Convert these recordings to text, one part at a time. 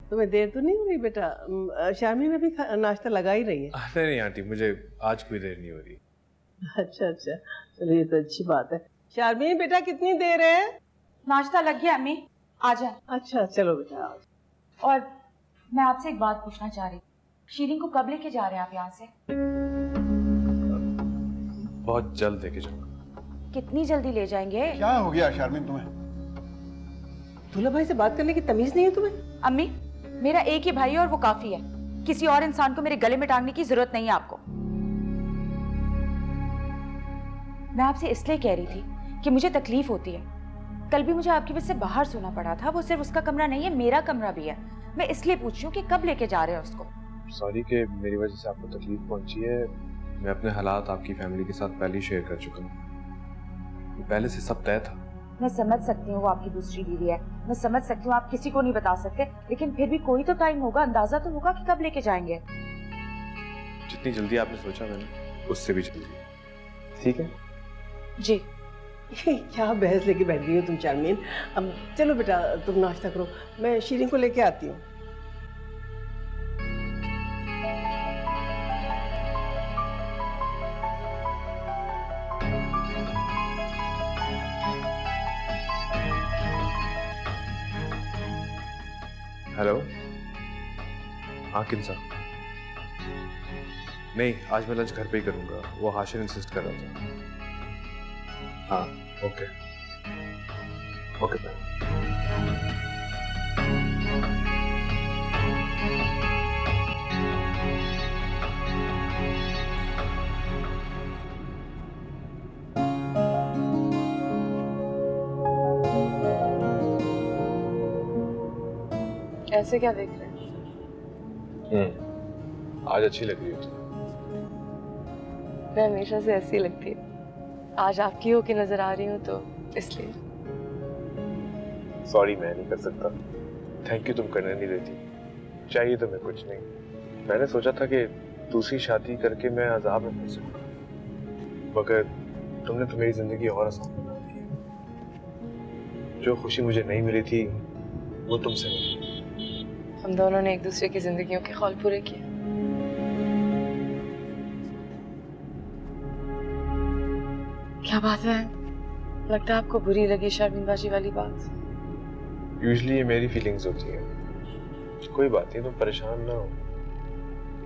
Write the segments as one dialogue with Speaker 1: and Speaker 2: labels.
Speaker 1: तुम्हें देर तो नहीं हो रही बेटा? शारमीन अभी नाश्ता लगा ही रही है।
Speaker 2: नहीं नहीं आंटी, मुझे आज कोई देर नहीं हो रही।
Speaker 1: अच्छा अच्छा, चलो ये तो अच्छी बात है। शारमीन बेटा कितनी देर है?
Speaker 3: नाश्ता लग गया अम्मी, आ जाए।
Speaker 1: अच्छा चलो बेटा।
Speaker 3: और मैं आपसे एक बात पूछना चाह रही, शीरीन को कब लेके जा रहे हैं आप यहाँ से?
Speaker 2: बहुत जल्द लेके जाऊंगा।
Speaker 3: कितनी जल्दी ले जाएंगे?
Speaker 4: क्या हो गया शारमीन तुम्हें?
Speaker 1: दूल्हा भाई से बात करने की तमीज नहीं है तुम्हें?
Speaker 3: अम्मी, मेरा एक ही भाई है और वो काफी है। किसी और इंसान को मेरे गले में टांगने की जरूरत नहीं है आपको। मैं आपसे इसलिए कह रही थी कि मुझे तकलीफ होती है। कल भी मुझे आपकी वजह से बाहर सोना पड़ा था। वो सिर्फ उसका कमरा नहीं है, मेरा कमरा भी है। मैं इसलिए पूछ रही हूँ कि कब लेके जा रहे हैं उसको।
Speaker 2: सॉरी कि मेरी वजह से आपको तकलीफ पहुंची है। मैं अपने हालात आपकी फैमिली के साथ पहले ही शेयर कर चुका हूँ। पहले से सब तय था।
Speaker 3: मैं समझ सकती हूँ वो आपकी दूसरी बीवी है, मैं समझ सकती हूँ आप किसी को नहीं बता सकते, लेकिन फिर भी कोई तो टाइम होगा, अंदाजा तो होगा कि कब लेके जाएंगे।
Speaker 2: जितनी जल्दी आपने सोचा मैंने उससे भी जल्दी। ठीक है
Speaker 3: जी।
Speaker 1: क्या बहस लेके बैठ गई हो तुम शारमीन? अब चलो बेटा तुम नाश्ता करो, मैं शीरीन को लेके आती हूँ।
Speaker 2: हेलो, हाँ किंसा? नहीं, आज मैं लंच घर पे ही करूंगा। वो हाशिर इंसिस्ट कर रहा था। हाँ ओके ओके बाय।
Speaker 5: ऐसे क्या देख रहे हैं?
Speaker 2: आज अच्छी लग रही हो तुम।
Speaker 5: मैं हमेशा से ऐसी लगती है। आज आपकी हो के नजर आ रही हूँ तो इसलिए।
Speaker 2: सॉरी मैं नहीं कर सकता। थैंक यू तुम करने नहीं देती। चाहिए तो मैं कुछ नहीं। मैंने सोचा था कि दूसरी शादी करके मैं अजाब में फंस सकूं, मगर तुमने तो मेरी जिंदगी और आसान बना दी। जो खुशी मुझे नहीं मिली थी वो तुमसे मिली।
Speaker 5: हम दोनों ने एक दूसरे की जिंदगियों के ख्वाल पूरे किए। क्या बात है, लगता है आपको बुरी लगी शर्मिंदबाजी वाली बात।
Speaker 2: यूजुअली ये मेरी फीलिंग्स होती हैं। कोई बात नहीं, तुम परेशान ना हो।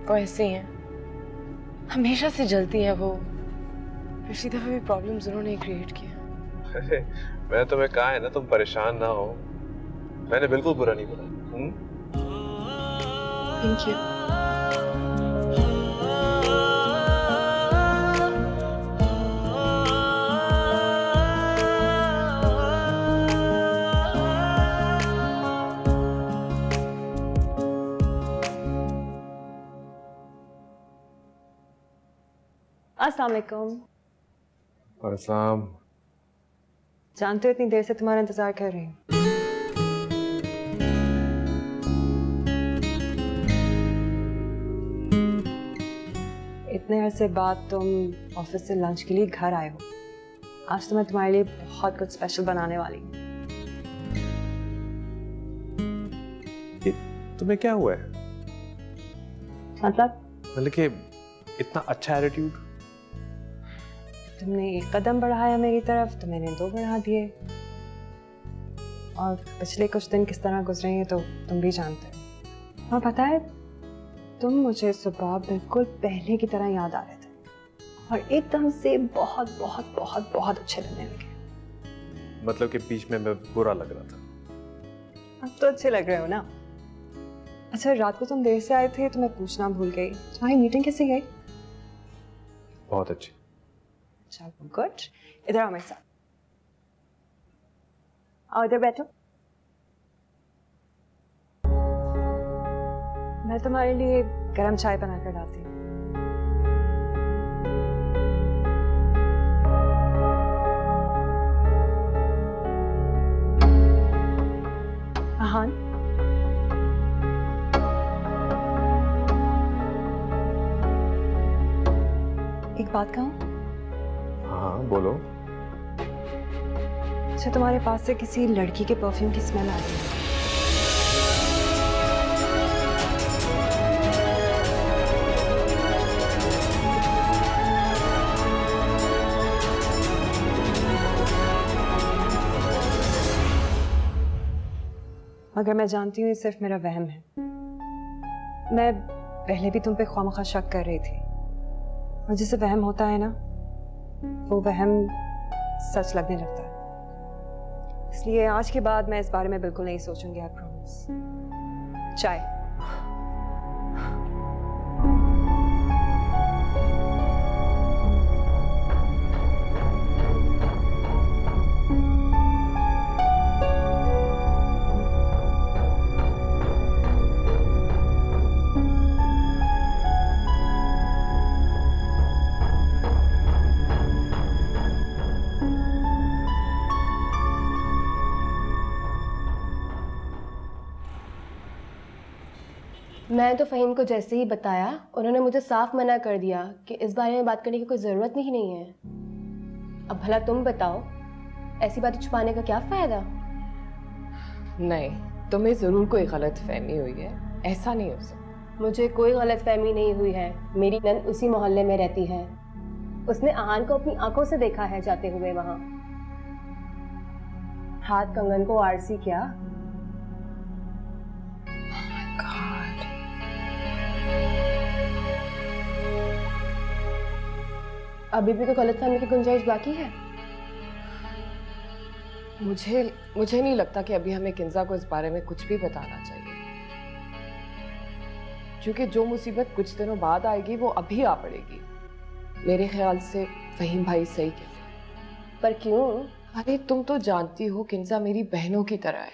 Speaker 5: वो ऐसे ही हैं, हमेशा से जलती है वो। पिछली दफा भी प्रॉब्लम्स उन्होंने क्रिएट किया।
Speaker 2: अरे मैंने तुम्हें कहा है ना तुम परेशान ना हो। मैंने बिल्कुल बुरा नहीं बोला।
Speaker 5: Thank you.
Speaker 6: अस्सलाम वालेकुम।
Speaker 2: और सलाम।
Speaker 6: जानते हो इतनी देर से तुम्हारा इंतजार कर रही हूँ। इतने अरसे बाद तुम ऑफिस से लंच के लिए घर आए हो। आज तो मैं तुम्हारे लिए बहुत कुछ स्पेशल बनाने वाली हूँ।
Speaker 2: तुम्हें क्या हुआ है?
Speaker 6: मतलब
Speaker 2: कि इतना अच्छा एटीट्यूड।
Speaker 6: तुमने एक कदम बढ़ाया मेरी तरफ तो मैंने दो बढ़ा दिए। और पिछले कुछ दिन किस तरह गुजरे हैं तो तुम भी जानते हो। और पता है, तुम मुझे सुबह बिल्कुल पहले की तरह याद आ रहे थे और एकदम से बहुत बहुत बहुत बहुत अच्छे लगने लगे।
Speaker 2: मतलब कि बीच में मैं बुरा लग रहा था।
Speaker 6: अब तो अच्छे लग रहे हो ना। अच्छा, रात को तुम देर से आए थे तो मैं पूछना भूल गई, तुम्हारी मीटिंग कैसे गई?
Speaker 2: बहुत अच्छी।
Speaker 6: चलो गुड। इधर आओ मेरे साथ। आओ इधर बैठो। मैं तुम्हारे लिए गरम चाय बनाकर लाती हूँ। हाँ, एक बात कहूँ?
Speaker 2: हाँ बोलो।
Speaker 6: अच्छा, तुम्हारे पास से किसी लड़की के परफ्यूम की स्मेल आ रही है। मगर मैं जानती हूँ ये सिर्फ मेरा वहम है। मैं पहले भी तुम पे ख्वामखा शक कर रही थी, और जिसे वहम होता है ना, वो वहम सच लगने लगता है। इसलिए आज के बाद मैं इस बारे में बिल्कुल नहीं सोचूंगी, आई प्रॉमिस। चाय।
Speaker 4: मैं तो फ़हीम को जैसे ही बताया, उन्होंने मुझे साफ मना कर दिया कि इस बारे में बात करने की कोई ज़रूरत नहीं है। अब भला तुम बताओ, ऐसी बातें छुपाने का क्या फ़ायदा?
Speaker 5: नहीं, तुम्हें ज़रूर कोई गलत फहमी हुई है, ऐसा नहीं हो सकता।
Speaker 4: मुझे कोई गलतफहमी नहीं हुई है। मेरी नंद उसी मोहल्ले में रहती है। उसने आहान को अपनी आंखों से देखा है जाते हुए वहाँ। हाथ कंगन को आरसी क्या? अभी भी तो गलतफहमी की गुंजाइश बाकी है।
Speaker 5: मुझे नहीं लगता कि अभी हमें किंजा को इस बारे में कुछ भी बताना चाहिए, क्योंकि जो मुसीबत कुछ दिनों बाद आएगी वो अभी आ पड़ेगी। मेरे ख्याल से फहीम भाई सही कहते हैं।
Speaker 4: पर क्यों?
Speaker 5: अरे तुम तो जानती हो किंजा मेरी बहनों की तरह है,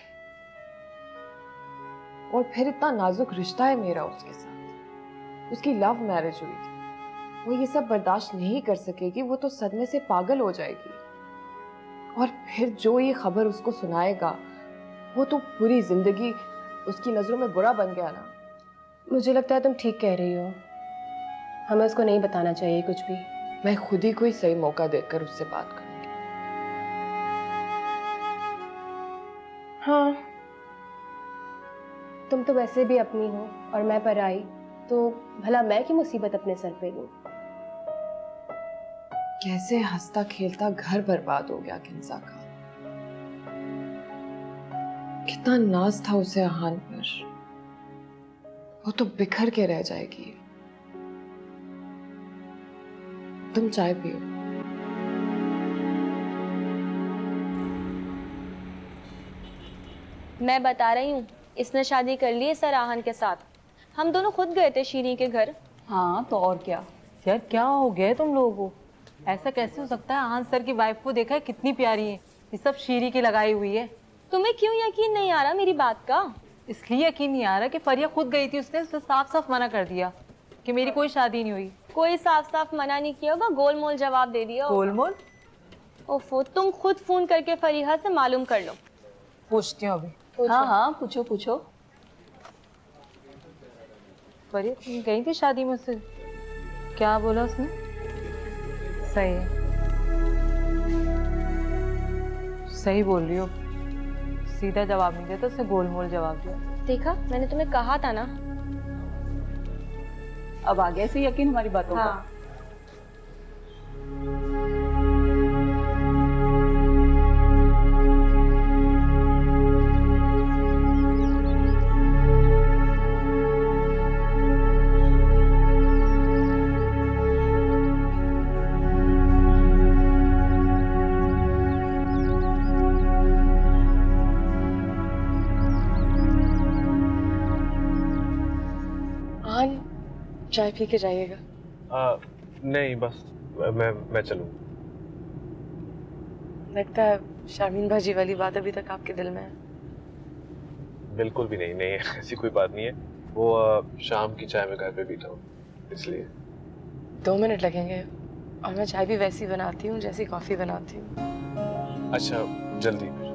Speaker 5: और फिर इतना नाजुक रिश्ता है मेरा उसके साथ। उसकी लव मैरिज हुई थी, वो ये सब बर्दाश्त नहीं कर सकेगी, वो तो सदमे से पागल हो जाएगी। और फिर जो ये खबर उसको सुनाएगा, वो तो पूरी जिंदगी उसकी नजरों में बुरा बन गया ना।
Speaker 4: मुझे लगता है तुम ठीक कह रही हो। हमें उसको नहीं बताना चाहिए कुछ भी।
Speaker 5: मैं खुद ही कोई सही मौका देखकर उससे बात करूंगी।
Speaker 4: हाँ, तुम तो वैसे भी अपनी हो और मैं पराई, तो भला मैं की मुसीबत अपने सर पे लूं?
Speaker 5: कैसे हंसता खेलता घर बर्बाद हो गया किंजा का। कितना नाज था उसे आहान पर, वो तो बिखर के रह जाएगी। तुम चाय पियो।
Speaker 7: मैं बता रही हूँ, इसने शादी कर ली है सर आहान के साथ। हम दोनों खुद गए थे शीरी के घर।
Speaker 8: हाँ तो और क्या यार, क्या हो गया है तुम लोगों को? ऐसा कैसे हो सकता है? आहान सर की वाइफ को देखा है, कितनी प्यारी है। ये सब शीरी की लगाई हुई है।
Speaker 7: तुम्हें क्यों यकीन नहीं आ रहा मेरी बात का?
Speaker 8: इसलिए यकीन नहीं आ रहा कि फरिया खुद गई थी, उसने साफ साफ मना कर दिया कि मेरी कोई शादी नहीं हुई।
Speaker 7: कोई साफ साफ मना नहीं किया होगा, गोलमोल जवाब दे दिया होगा।
Speaker 8: गोलमोल?
Speaker 7: ओफो, तुम खुद फोन करके फरीहा से मालूम कर लो।
Speaker 8: पूछती हूँ अभी।
Speaker 7: हाँ हाँ, पूछो पूछो।
Speaker 8: फरिया तुम गई थी शादी में उससे? क्या बोला उसने? सही है, सही बोल रही हो। सीधा जवाब नहीं देता, उसने गोलमोल जवाब दिया।
Speaker 7: देखा, मैंने तुम्हें कहा था ना।
Speaker 8: अब आ गया से यकीन हमारी बातों का।
Speaker 7: हाँ।
Speaker 5: चाय पी के जाइएगा।
Speaker 2: नहीं बस मैं चलूँ।
Speaker 5: लगता है शामीन भाजी वाली बात अभी तक आपके दिल में है।
Speaker 2: बिल्कुल भी नहीं, नहीं ऐसी कोई बात नहीं है। वो शाम की चाय में घर पे पीता हूँ, इसलिए।
Speaker 5: 2 मिनट लगेंगे, और मैं चाय भी वैसी बनाती हूँ जैसी कॉफी बनाती हूँ।
Speaker 2: अच्छा, जल्दी।